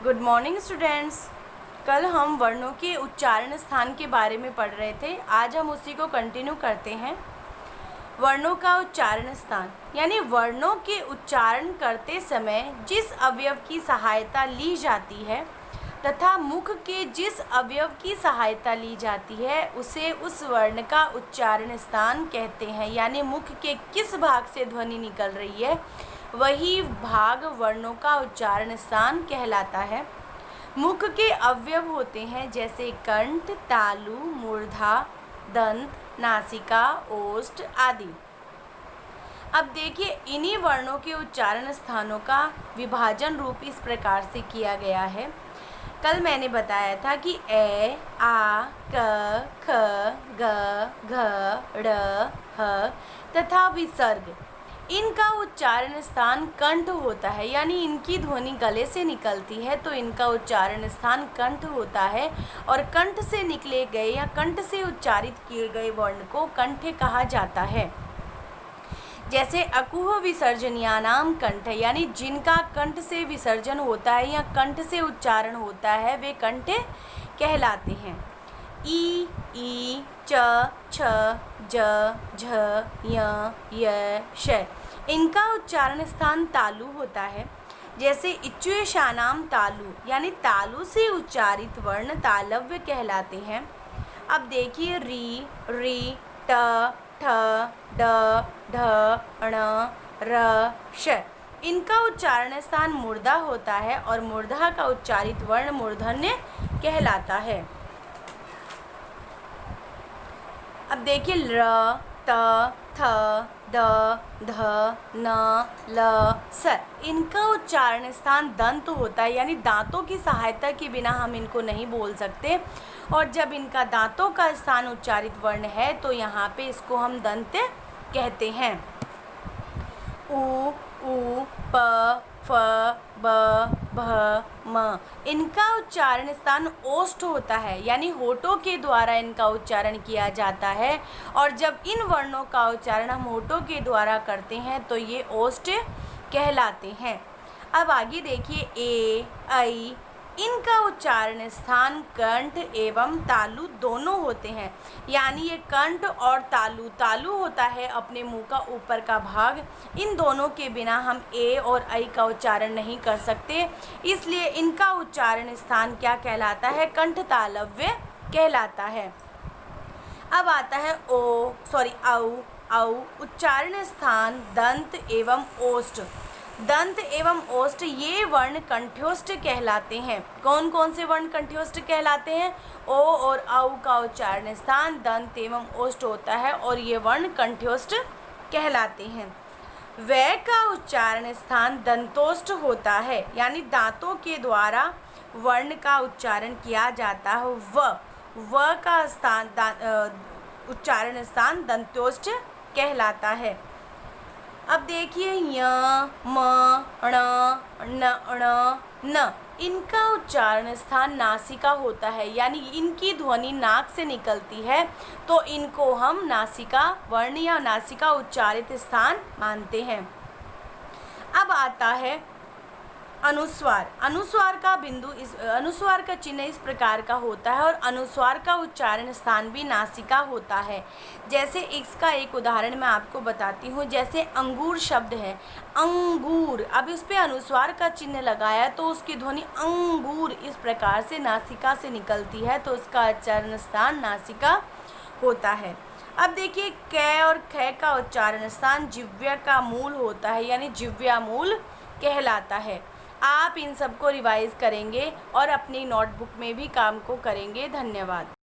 Good morning students. कल हम वर्णों के उच्चारण स्थान के बारे में पढ़ रहे थे। आज हम उसी को कंटिन्यू करते हैं। वर्णों का उच्चारण स्थान यानी वर्णों के उच्चारण करते समय जिस अवयव की सहायता ली जाती है तथा मुख के जिस अवयव की सहायता ली जाती है उसे उस वर्ण का उच्चारण स्थान कहते हैं। यानी मुख के किस भाग से ध्वनि निकल रही है वही भाग वर्णों का उच्चारण स्थान कहलाता है। मुख के अवयव होते हैं जैसे कंठ, तालु, मूर्धा, दंत, नासिका, ओष्ठ आदि। अब देखिए इन्हीं वर्णों के उच्चारण स्थानों का विभाजन रूप इस प्रकार से किया गया है। कल मैंने बताया था कि ए, आ, क, ख, ग, घ, ड़, ह तथा विसर्ग इनका उच्चारण स्थान कंठ होता है। यानी इनकी ध्वनि गले से निकलती है तो इनका उच्चारण स्थान कंठ होता है और कंठ से निकले गए या कंठ से उच्चारित किए गए वर्ण को कंठ कहा जाता है। जैसे अकुह विसर्जनीयानाम कंठ, यानी जिनका कंठ से विसर्जन होता है या कंठ से उच्चारण होता है वे कंठ कहलाते हैं। ई, च, छ, ज, झ, य, श इनका उच्चारण स्थान तालु होता है। जैसे इच्युयशानाम तालु, यानी तालु से उच्चारित वर्ण तालव्य कहलाते हैं। अब देखिए री, ट, ठ, ड, ढ, ण, र, श इनका उच्चारण स्थान मूर्धा होता है और मूर्धा का उच्चारित वर्ण मूर्धन्य कहलाता है। अब देखिए र, त, थ, द, ध, न, ल, स इनका उच्चारण स्थान दंत होता है। यानी दांतों की सहायता के बिना हम इनको नहीं बोल सकते और जब इनका दांतों का स्थान उच्चारित वर्ण है तो यहाँ पे इसको हम दंत कहते हैं। उ, प, फ, ब, भ, म इनका उच्चारण स्थान ओष्ठ होता है। यानी होठों के द्वारा इनका उच्चारण किया जाता है और जब इन वर्णों का उच्चारण हम होठों के द्वारा करते हैं तो ये ओष्ठ कहलाते हैं। अब आगे देखिए ए, ऐ इनका उच्चारण स्थान कंठ एवं तालु दोनों होते हैं। यानी ये कंठ और तालु, तालु होता है अपने मुंह का ऊपर का भाग, इन दोनों के बिना हम ए और ऐ का उच्चारण नहीं कर सकते, इसलिए इनका उच्चारण स्थान क्या कहलाता है? कंठ तालव्य कहलाता है। अब आता है औ उच्चारण स्थान दंत एवं ओष्ठ। दंत एवं ओष्ठ ये वर्ण कंठ्योष्ठ कहलाते हैं। कौन कौन से वर्ण कंठ्योष्ठ कहलाते हैं? ओ और औ का उच्चारण स्थान दंत एवं ओष्ठ होता है और ये वर्ण कंठ्योष्ठ कहलाते हैं। वै का उच्चारण स्थान दंतोष्ठ होता है। यानी दांतों के द्वारा वर्ण का उच्चारण किया जाता है। व का स्थान उच्चारण स्थान दंतोष्ठ कहलाता है। अब देखिए य, म, ण, न इनका उच्चारण स्थान नासिका होता है। यानी इनकी ध्वनि नाक से निकलती है तो इनको हम नासिका वर्ण या नासिका उच्चारित स्थान मानते हैं। अब आता है अनुस्वार। अनुस्वार का बिंदु अनुस्वार का चिन्ह इस प्रकार का होता है और अनुस्वार का उच्चारण स्थान भी नासिका होता है। जैसे इसका एक उदाहरण मैं आपको बताती हूँ। जैसे अंगूर शब्द है, अंगूर, अब इस पे अनुस्वार का चिन्ह लगाया तो उसकी ध्वनि अंगूर इस प्रकार से नासिका से निकलती है तो उसका उच्चारण स्थान नासिका होता है। अब देखिए कै और ख का उच्चारण स्थान जिह्वा का मूल होता है। यानी जिह्वा मूल कहलाता है। आप इन सबको रिवाइज करेंगे और अपनी नोटबुक में भी काम को करेंगे। धन्यवाद।